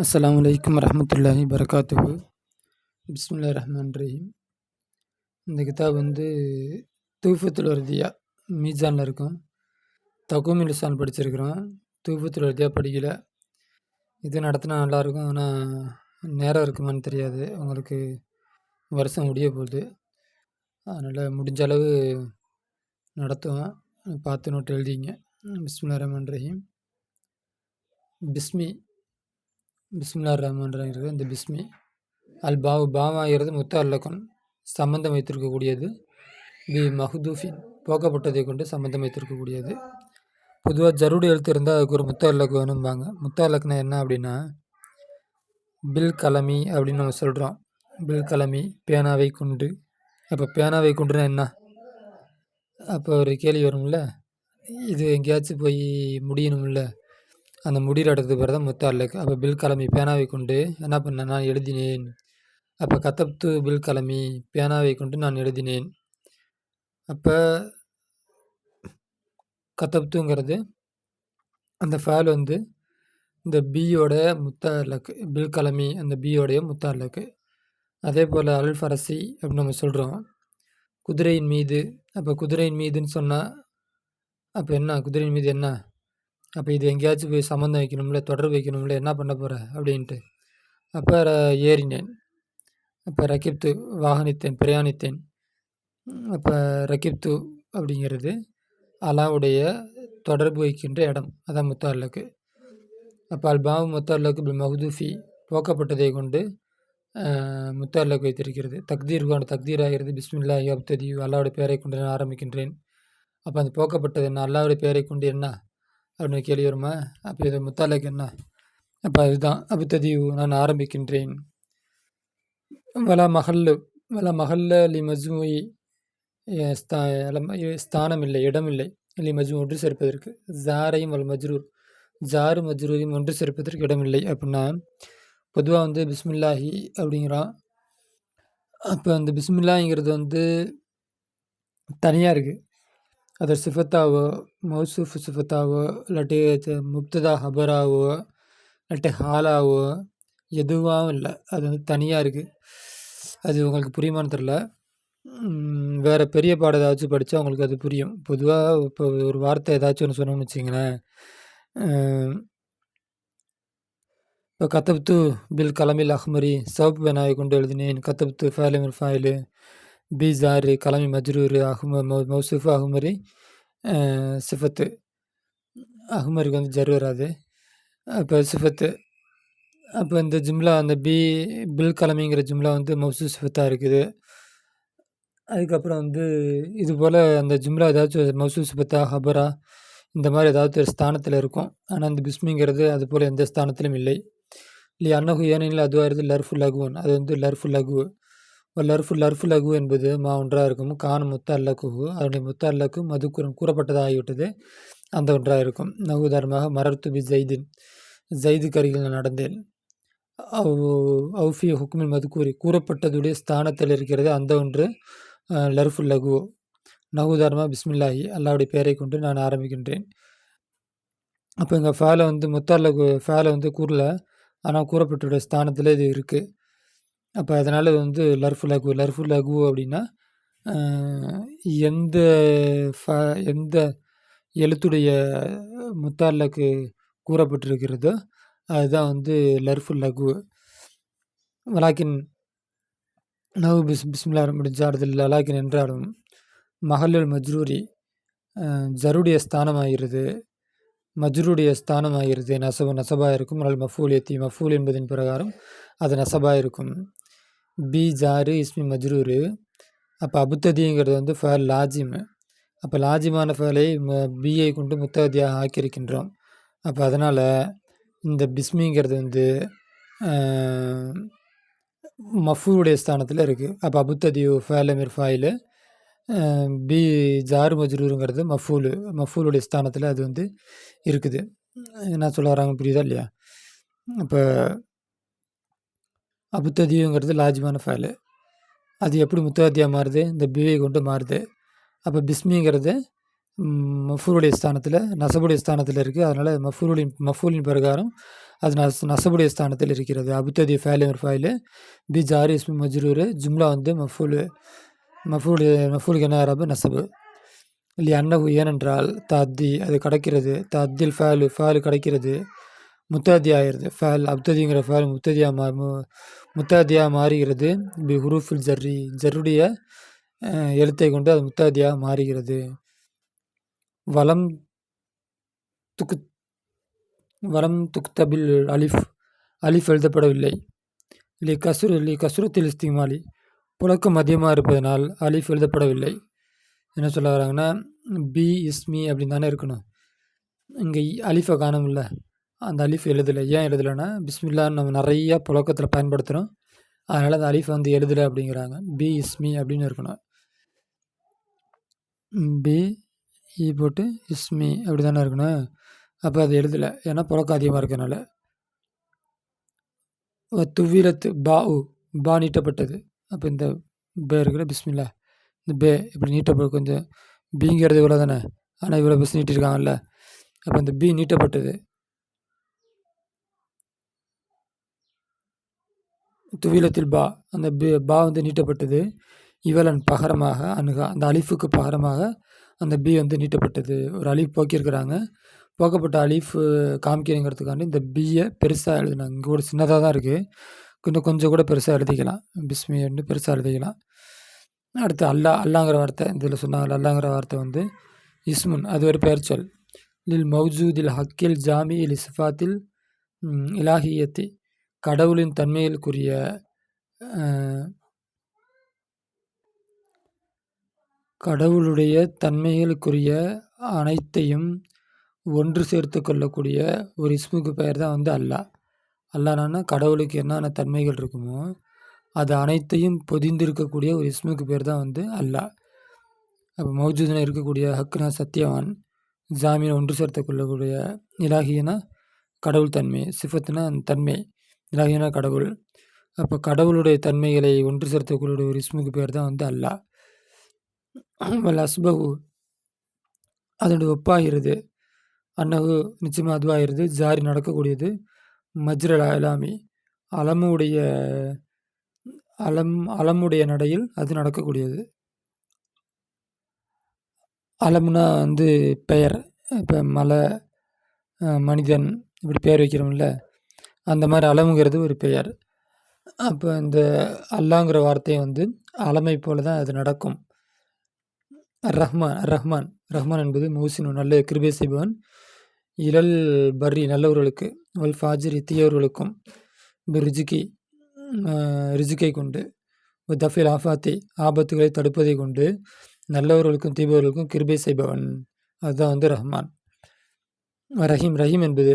அஸ்ஸலாமு அலைக்கும் வரஹ்மத்துல்லாஹி பரகாத்துஹு. பிஸ்மில்லாஹிர் ரஹ்மானிர் ரஹீம். இந்த கிதாப் வந்து தூஃபத்துல் வர்தியா மீசான்ல இருக்கும். தகுமி லிசான் படிச்சிருக்கிறோம். தூஃபத்துல் வர்தியா படிக்கல. இது நடத்தினா நல்லாயிருக்கும். ஆனால் நேரம் இருக்குமான்னு தெரியாது. உங்களுக்கு வருஷம் முடிய போகுது. அதனால் முடிஞ்ச அளவு நடத்துவோம். பார்த்து நோட் எழுதிங்க. பிஸ்மில்லாஹிர் ரஹ்மானிர் ரஹீம். பிஸ்மில்லாஹிர் ரஹ்மானிர் ரஹீம். இந்த பிஸ்மி அல் பாவாகிறது முத்தல்லக்கன் சம்பந்தம் வைத்திருக்கக்கூடியது. பி மஹ்தூஃபின் போக்கப்பட்டதை கொண்டு சம்பந்தம் வைத்திருக்கக்கூடியது. பொதுவாக ஜருடி எழுத்து இருந்தால் அதுக்கு ஒரு முத்தல்லக்கு வேணும்பாங்க. முத்தல்லக்குனா என்ன அப்படின்னா, பில் கலமி அப்படின்னு நம்ம சொல்கிறோம். பில் கலமி பேனாவை கொண்டு. அப்போ பேனாவை கொண்டுனா என்ன? அப்போ ஒரு கேள்வி வரும்ல, இது எங்கேயாச்சும் போய் முடியணும்ல, அந்த முடிகிற இடத்துக்கு பேர் தான் முத்தல்லக்கு. அப்போ பில் கலமி பேனாவை கொண்டு என்ன பண்ணேன், நான் எழுதினேன். அப்போ கத்தப்து பில் கலமி பேனாவை கொண்டு நான் எழுதினேன். அப்போ கத்தப்துங்கிறது அந்த ஃபேல் வந்து இந்த பியோட முத்தல்லக்கு, பில் கலமி அந்த பியோடைய முத்தல்லக்கு. அதே போல் அல் ஃபரசி அப்படின்னு நம்ம சொல்கிறோம். குதிரையின் மீது. அப்போ குதிரையின் மீதுன்னு சொன்னால் அப்போ என்ன, குதிரையின் மீது என்ன? அப்போ இது எங்கேயாச்சும் போய் சம்மந்தம் வைக்கணும்ல, தொடர்பு வைக்கணும்ல, என்ன பண்ண போகிற அப்படின்ட்டு. அப்போ ஏறினேன். அப்போ ரகிப்து வாகனித்தேன், பிரயாணித்தேன். அப்போ ரகிப்து அப்படிங்கிறது அலாவுடைய தொடர்பு வைக்கின்ற இடம், அதான் முத்தல்லக்கு. அப்போ அல் பாவு முத்தல்லக்கு பில் மஹ்தூஃபி போக்கப்பட்டதை கொண்டு முத்தல்லக்கு வைத்திருக்கிறது. தக்தீருக்கான தக்தீர் ஆகிறது பிஸ்மில்லாஹி அப்ததி, அல்லாவுடைய பெயரை கொண்டு நான் ஆரம்பிக்கின்றேன். அப்போ அந்த போக்கப்பட்டது என்ன, அல்லாவுடைய பெயரை கொண்டு என்ன அப்படின்னு கேள்வி வருமா? அப்போ இது முத்தல்லக்கு என்ன? அப்போ அதுதான் அப்ததி, நான் ஆரம்பிக்கின்றேன். வல மஹல்ல லி மஜ்மூஇ ஸ்தானம் இல்லை, இடம் இல்லை. லி மஜ்மூ ஒன்று சேர்ப்பதற்கு. ஜாரையும் வல் மஜ்ரூர் ஜாரு மஜ்ரூரையும் ஒன்று சேர்ப்பதற்கு இடமில்லை. அப்படின்னா பொதுவாக வந்து பிஸ்மில்லாஹி அப்படிங்கிறோம். அப்போ அந்த பிஸ்மில்லாங்கிறது வந்து தனியாக இருக்குது. அது சிஃபத்தாவோ மௌசூஃப் சிஃபத்தாவோ இல்லாட்டி முப்ததா ஹபராவோ இல்லாட்டி ஹாலாவோ எதுவாகவும் இல்லை. அது வந்து தனியாக இருக்குது. அது உங்களுக்கு புரியுமான்னு தெரில. வேறு பெரிய பாடம் ஏதாச்சும் படித்தா உங்களுக்கு அது புரியும். பொதுவாக இப்போ ஒரு வார்த்தை ஏதாச்சும் ஒன்று சொன்னோம்னு வச்சிங்களேன். இப்போ கத்தப்து பில் கலமில் அஹ்மரி சவுப் பேனாவை கொண்டு எழுதினேன். கத்தப்து ஃபேலிமில் ஃபாயிலு பி ஜாரு கலமி மஜ்ரூரு மௌசூஃபு அஹ்மரி சிஃபத்து. அஹ்மருக்கு வந்து ஜர் வராது. அப்போ சிஃபத்து. அப்போ இந்த ஜும்லா அந்த பில் கலமிங்கிற ஜும்லா வந்து மௌசூஃப் சிஃபத்தாக இருக்குது. அதுக்கப்புறம் வந்து இது போல் அந்த ஜும்லா ஏதாச்சும் மௌசூஃப் சிஃபத்தா ஹபரா இந்த மாதிரி ஏதாச்சும் ஒரு ஸ்தானத்தில் இருக்கும். ஆனால் அந்த பிஸ்மிங்கிறது அது போல் எந்த ஸ்தானத்திலும் இல்லை. இல்லை அன்னகு ஏனெனில் அதுவாகிறது லர்ஃபு லகுவன், அது வந்து லர்ஃபு லகு. லர்ஃபு லகு என்பது ஒன்றாக இருக்கும். கான முத்த அல்லக்குஹு, அதனுடைய முத்த அல்லக்கு மதுக்குரம் கூறப்பட்டதாக ஆகிவிட்டது, அந்த ஒன்றாக இருக்கும். உதாரணமாக மரர்த்து பி ஜெய்தின், ஜெய்துக்கு அருகில் நான் நடந்தேன். அவுஃபி ஹுக்மில் மதுக்கூரி கூறப்பட்டதுடைய ஸ்தானத்தில் இருக்கிறது அந்த ஒன்று லர்ஃபு லகு. உதாரணமாக பிஸ்மில்லாஹி அல்லாவுடைய பெயரை கொண்டு நான் ஆரம்பிக்கின்றேன். அப்போ இங்கே ஃபேலை வந்து முத்தல்லகு ஃபேலை வந்து கூறல, ஆனால் கூறப்பட்டுடைய ஸ்தானத்தில் இது இருக்குது. அப்போ அதனால் இது வந்து லர்ஃபு லகு அப்படின்னா எந்த எழுத்துடைய முத்தல்லக்கு கூறப்பட்டிருக்கிறதோ அதுதான் வந்து லர்ஃபு லகு. வலாக்கின் நவு பிஸ்மில்லா முடிஞ்சாடுதல் லலாக்கின் என்றாலும் மஹல்லுல் மஜ்ரூரி ஜருடைய ஸ்தானமாகிறது, மஜ்ருடைய ஸ்தானமாகிறது. நசபாக இருக்கும். அல்ல மஃபூல் என்பதின் பிரகாரம் அது நசபாக இருக்கும். பி ஜாரு இஸ்மி மஜ்ரூரு. அப்போ அபுத்ததிங்கிறது வந்து ஃபேல் லாஜிம். அப்போ லாஜிமான ஃபேலை பிஐ கொண்டு முத்ததியாக ஆக்கியிருக்கின்றோம். அப்போ அதனால் இந்த பிஸ்மிங்கிறது வந்து மஃபூலுடைய ஸ்தானத்தில் இருக்குது. அப்போ அபுத்ததியு ஃபேலமிர் ஃபாயிலு, பி ஜாரு மஜ்ரூருங்கிறது மஃபூலுடைய ஸ்தானத்தில் அது வந்து இருக்குது. என்ன சொல்ல வராங்க புரியுதா இல்லையா? இப்போ அபுத்ததியுங்கிறது லாஜிமான ஃபேலு, அது எப்படி முத்ததியாக மாறுது? இந்த பிஐ கொண்டு மாறுது. அப்போ பிஸ்மிங்கிறது மஃபூலுடைய ஸ்தானத்தில நஸபுடைய ஸ்தானத்தில இருக்குது. அதனால் மஃபூலின் பிரகாரம் அது நஸபுடைய ஸ்தானத்தில் இருக்கிறது. அபுத்ததி ஃபேலு ஃபைலு பி ஜாரி இஸ்மு மஜ்ரூரு ஜும்லா வந்து மஃபூலுக்கு என்ன அரபு நஸபு. இல்லை அன்னகு ஏனென்றால் தத்தி அது கிடைக்கிறது. தத்தில் ஃபேலு கிடைக்கிறது. முத்தாதி ஆகிறது. ஃபேல் அப்ததிங்கிற ஃபேல் முத்தாதியாக மாறுகிறது. பி ஹுரூஃபில் ஜர்ருடைய எழுத்தை கொண்டு அது முத்தாதியாக மாறுகிறது. வலம் துக்தபில் அலிஃப் எழுதப்படவில்லை. லி கசுரத்தில் இஸ்திமாலி புழக்கம் அதிகமாக இருப்பதனால் அலிஃப் எழுதப்படவில்லை. என்ன சொல்ல வராங்கன்னா, பி இஸ்மி அப்படின்னு தானே இருக்கணும். இங்கே அலிஃபை காணும்ல, அந்த அலிஃப் எழுதலை. ஏன் எழுதலைன்னா, பிஸ்மில்லான்னு நம்ம நிறையா புழக்கத்தில் பயன்படுத்துகிறோம். அதனால் அந்த அலிஃப் வந்து எழுதலை அப்படிங்கிறாங்க. பி இஸ்மி அப்படின்னு இருக்கணும். பி ஈ போட்டு இஸ்மி அப்படி தானே இருக்கணும். அப்போ அது எழுதலை, ஏன்னா புழக்கம் அதிகமாக இருக்கிறனால. துவிலத்து பா நீட்டப்பட்டது. அப்போ இந்த பே இருக்கிற பிஸ்மில்லா, இந்த பே இப்படி நீட்டப்பட கொஞ்சம் பிங்கிறது இவ்வளோ தானே, ஆனால் இவ்வளோ பஸ் நீட்டிருக்காங்கல்ல. அப்போ இந்த பி நீட்டப்பட்டது. துவிலத்தில் அந்த பா வந்து நீட்டப்பட்டது. இவலன் பகரமாக அணுகா அந்த அலிஃபுக்கு பகரமாக அந்த பி வந்து நீட்டப்பட்டது. ஒரு அலிஃப் போக்கியிருக்கிறாங்க. போக்கப்பட்ட அலிஃப் காமிக்கிறங்கிறதுக்காண்டி இந்த பியை பெருசாக எழுதினாங்க. இங்கே கூட சின்னதாக தான் இருக்குது, கொஞ்சம் கூட பெருசாக எழுதிக்கலாம். பிஸ்மி வந்து பெருசாக எழுதிக்கலாம். அடுத்து அல்லாங்கிற வார்த்தை இதில் சொன்னாங்க. அல்லாங்கிற வார்த்தை வந்து இஸ்முன், அது ஒரு பெயர் சொல். லில் மௌஜூதில் ஹக்கில் ஜாமி இல் சிஃபாத்தில் இலாஹியத்தி கடவுளின் தன்மைகளுக்குரிய கடவுளுடைய தன்மைகளுக்குரிய அனைத்தையும் ஒன்று சேர்த்து கொள்ளக்கூடிய ஒரு இஸ்முக்கு பெயர் தான் வந்து அல்லாஹ். அல்லாஹ்னா கடவுளுக்கு என்னென்ன தன்மைகள் இருக்குமோ அது அனைத்தையும் பொதிந்திருக்கக்கூடிய ஒரு இஸ்முக்கு பேர் தான் வந்து அல்லாஹ். அப்போ மௌஜூதுனா இருக்கக்கூடிய, ஹக்குனா சத்தியவான், ஜாமீனை ஒன்று சேர்த்து கொள்ளக்கூடிய, இலாஹினா கடவுள் தன்மை, சிஃபத்துனா தன்மை, இலாஹினா கடவுள். அப்போ கடவுளுடைய தன்மைகளை ஒன்று சேர்த்துக்கூடிய ஒரு இஸ்முக்கு பேர் தான் வந்து அல்லாஹ். அஸ்பகு அதனுடைய ஒப்பாகிறது. அன்னகு நிச்சயமாக அதுவாகிறது. ஜாரி நடக்கக்கூடியது. மஜ்ரல் அலாமி அலமுடைய நடையில் அது நடக்கக்கூடியது. அலம்னா வந்து பெயர். இப்போ மலை, மனிதன் இப்படி பெயர் வைக்கிறோம்ல, அந்த மாதிரி அலமுங்கிறது ஒரு பெயர். அப்போ இந்த அல்லாங்கிற வார்த்தையை வந்து அலமை போல தான் அது நடக்கும். ரஹ்மான் என்பது மூசின் நல்ல கிருபை செய்பவன். இழல் பர்ரி நல்லவர்களுக்கு, வல் ஃபாஜிரி தீயவர்களுக்கும், ரிஜிக்கை கொண்டு, தஃபில் ஆஃபாத்தி ஆபத்துகளை தடுப்பதை கொண்டு நல்லவர்களுக்கும் தீபவர்களுக்கும் கிருபை செய்பவன். அதுதான் வந்து ரஹ்மான். ரஹீம் என்பது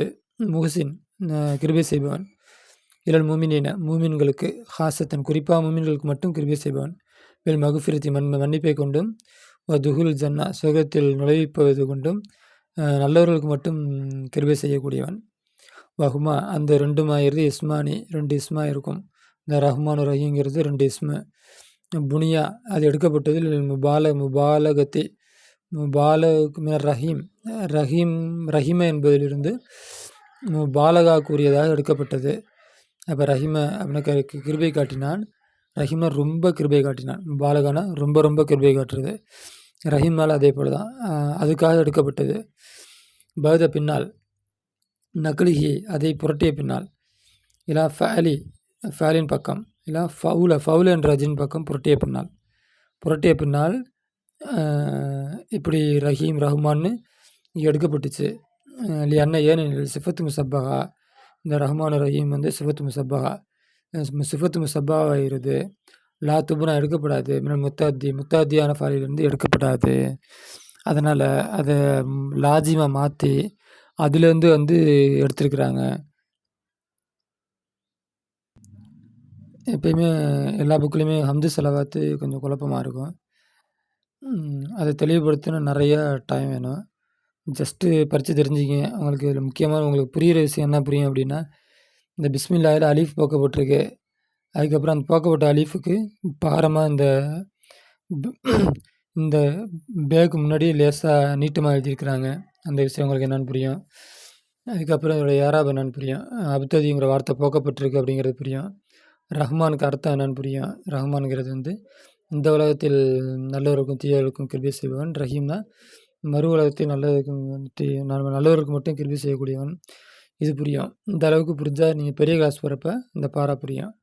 முஹசின் கிருபை செய்பவன். இழல் மூமின்களுக்கு ஹாசத்தன் குறிப்பாக மூமின்களுக்கு மட்டும் கிருபை செய்பவன். வெல் மகுஃபிரத்தி மன்னிப்பை கொண்டும், துஹுல் ஜன்னா சுகத்தில் நுழைவிப்பது கொண்டும் நல்லவர்களுக்கு மட்டும் கிருபை செய்யக்கூடியவன். வஹுமா அந்த ரெண்டுமாயிருந்து இஸ்மானி, 2 இஸ்மா இருக்கும். இந்த ரஹ்மான் ரஹீங்கிறது 2 இஸ்மு. புனியா அது எடுக்கப்பட்டது. முபாலகத்தி ரஹீம என்பதிலிருந்து முபாலகா கூறியதாக எடுக்கப்பட்டது. அப்போ ரஹீம அப்படின்னா கிருபை காட்டினான். ரஹீமா ரொம்ப கிருபை காட்டினான். முபாலகானா ரொம்ப ரொம்ப கிருபை காட்டுறது. ரஹீம்னால அதே போல தான் அதுக்காக எடுக்கப்பட்டது. பௌத பின்னால் நக்லிஹி அதை புரட்டிய பின்னால், இல்லா ஃபேலின் பக்கம், இல்லா ஃபவுல என்ற அஜின் பக்கம் புரட்டிய பின்னால் இப்படி ரஹ்மான்னு எடுக்கப்பட்டுச்சு. இல்லையா ஏனெனில் சிஃபத்து முசப்பகா, இந்த ரஹ்மான் ரஹீம் வந்து சிஃபத்து முசப்பாவாகிறது. லா துபுனா எடுக்கப்படாது. முத்தாத்தியான ஃபாலிலிருந்து எடுக்கப்படாது. அதனால் அதை லாஜிமாக மாற்றி அதுலேருந்து வந்து எடுத்துருக்குறாங்க. எப்பயுமே எல்லா புக்லேயுமே ஹம்து செலவாத்து கொஞ்சம் குழப்பமாக இருக்கும். அதை தெளிவுபடுத்தினா நிறையா டைம் வேணும். ஜஸ்ட்டு படித்து தெரிஞ்சுக்கிங்க. உங்களுக்கு இதில் முக்கியமாக உங்களுக்கு புரிகிற விஷயம் என்ன புரியும் அப்படின்னா, இந்த பிஸ்மில்லாஹில் அலீஃப் போக்கப்பட்டிருக்கு. அதுக்கப்புறம் அந்த போக்கப்பட்ட அலீஃபுக்கு பாரமாக இந்த பேக்கு முன்னாடி லேசா நீட்டமா எழுதியிருக்கிறாங்க. அந்த விஷயம் உங்களுக்கு என்னன்னு புரியும். அதுக்கப்புறம் இதோட ஏராப் என்னன்னு புரியும். அப்ததிங்கிற வார்த்தை போக்கப்பட்டிருக்கு அப்படிங்கிறது புரியும். ரஹ்மானுக்கு அர்த்தம் என்னன்னு புரியும். ரஹ்மான்ங்கிறது வந்து இந்த உலகத்தில் நல்லவருக்கும் தீயவருக்கும் கிருபை செய்பவன். ரஹீம்னா மறு உலகத்தில் நல்லவருக்கும் நல்லவருக்கு மட்டும் கிருபை செய்யக்கூடியவன். இது புரியும். இந்த அளவுக்கு புரிஞ்சா நீங்க பெரிய கிளாஸ் போறப்ப இந்த பாரா புரியும்.